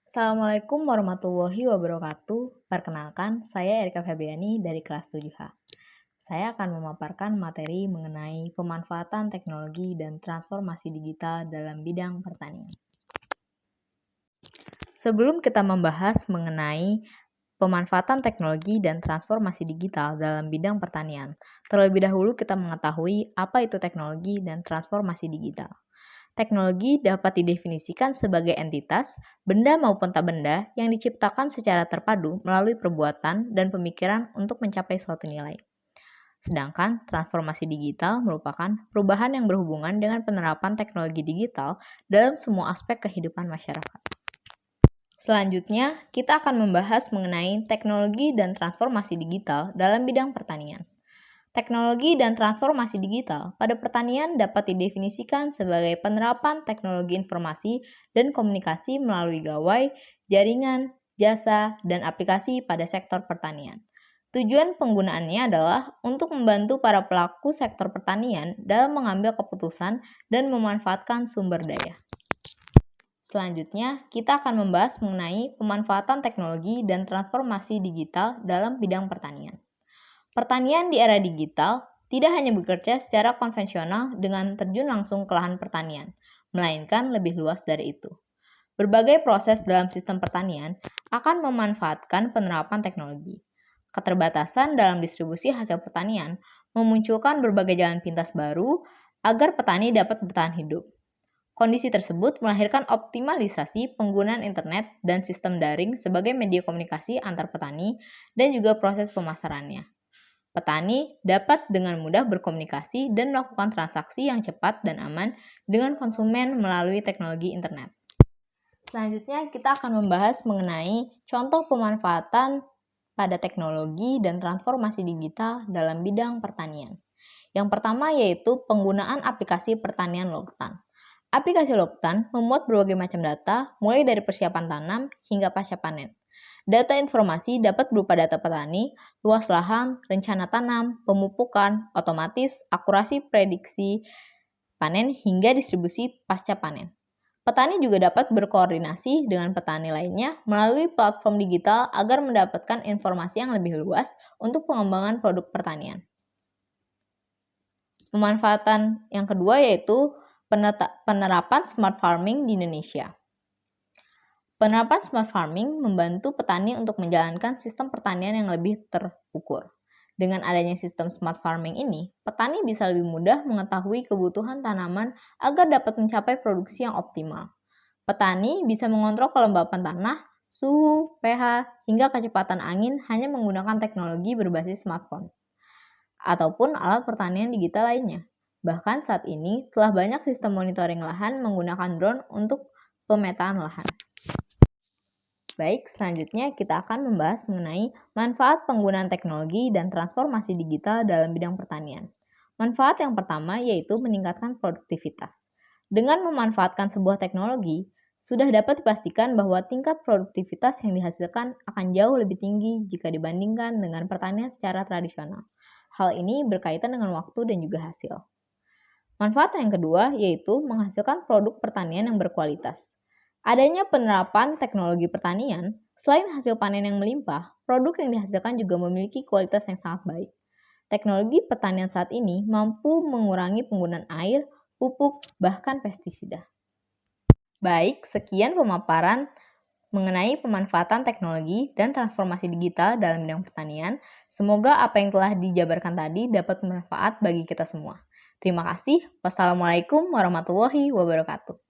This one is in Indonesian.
Assalamualaikum warahmatullahi wabarakatuh. Perkenalkan, saya Erika Febriani dari kelas 7H. Saya akan memaparkan materi mengenai pemanfaatan teknologi dan transformasi digital dalam bidang pertanian. Sebelum kita membahas mengenai pemanfaatan teknologi dan transformasi digital dalam bidang pertanian, terlebih dahulu kita mengetahui apa itu teknologi dan transformasi digital. Teknologi dapat didefinisikan sebagai entitas, benda maupun tak benda yang diciptakan secara terpadu melalui perbuatan dan pemikiran untuk mencapai suatu nilai. Sedangkan transformasi digital merupakan perubahan yang berhubungan dengan penerapan teknologi digital dalam semua aspek kehidupan masyarakat. Selanjutnya, kita akan membahas mengenai teknologi dan transformasi digital dalam bidang pertanian. Teknologi dan transformasi digital pada pertanian dapat didefinisikan sebagai penerapan teknologi informasi dan komunikasi melalui gawai, jaringan, jasa, dan aplikasi pada sektor pertanian. Tujuan penggunaannya adalah untuk membantu para pelaku sektor pertanian dalam mengambil keputusan dan memanfaatkan sumber daya. Selanjutnya, kita akan membahas mengenai pemanfaatan teknologi dan transformasi digital dalam bidang pertanian. Pertanian di era digital tidak hanya bekerja secara konvensional dengan terjun langsung ke lahan pertanian, melainkan lebih luas dari itu. Berbagai proses dalam sistem pertanian akan memanfaatkan penerapan teknologi. Keterbatasan dalam distribusi hasil pertanian memunculkan berbagai jalan pintas baru agar petani dapat bertahan hidup. Kondisi tersebut melahirkan optimalisasi penggunaan internet dan sistem daring sebagai media komunikasi antar petani dan juga proses pemasarannya. Petani dapat dengan mudah berkomunikasi dan melakukan transaksi yang cepat dan aman dengan konsumen melalui teknologi internet. Selanjutnya, kita akan membahas mengenai contoh pemanfaatan pada teknologi dan transformasi digital dalam bidang pertanian. Yang pertama yaitu penggunaan aplikasi pertanian Logtan. Aplikasi Logtan memuat berbagai macam data, mulai dari persiapan tanam hingga pasca panen. Data informasi dapat berupa data petani, luas lahan, rencana tanam, pemupukan, otomatis, akurasi prediksi panen, hingga distribusi pasca panen. Petani juga dapat berkoordinasi dengan petani lainnya melalui platform digital agar mendapatkan informasi yang lebih luas untuk pengembangan produk pertanian. Pemanfaatan yang kedua yaitu penerapan smart farming di Indonesia. Penerapan smart farming membantu petani untuk menjalankan sistem pertanian yang lebih terukur. Dengan adanya sistem smart farming ini, petani bisa lebih mudah mengetahui kebutuhan tanaman agar dapat mencapai produksi yang optimal. Petani bisa mengontrol kelembapan tanah, suhu, pH, hingga kecepatan angin hanya menggunakan teknologi berbasis smartphone ataupun alat pertanian digital lainnya. Bahkan saat ini telah banyak sistem monitoring lahan menggunakan drone untuk pemetaan lahan. Baik, selanjutnya kita akan membahas mengenai manfaat penggunaan teknologi dan transformasi digital dalam bidang pertanian. Manfaat yang pertama yaitu meningkatkan produktivitas. Dengan memanfaatkan sebuah teknologi, sudah dapat dipastikan bahwa tingkat produktivitas yang dihasilkan akan jauh lebih tinggi jika dibandingkan dengan pertanian secara tradisional. Hal ini berkaitan dengan waktu dan juga hasil. Manfaat yang kedua yaitu menghasilkan produk pertanian yang berkualitas. Adanya penerapan teknologi pertanian, selain hasil panen yang melimpah, produk yang dihasilkan juga memiliki kualitas yang sangat baik. Teknologi pertanian saat ini mampu mengurangi penggunaan air, pupuk, bahkan pestisida. Baik, sekian pemaparan mengenai pemanfaatan teknologi dan transformasi digital dalam bidang pertanian. Semoga apa yang telah dijabarkan tadi dapat bermanfaat bagi kita semua. Terima kasih. Wassalamualaikum warahmatullahi wabarakatuh.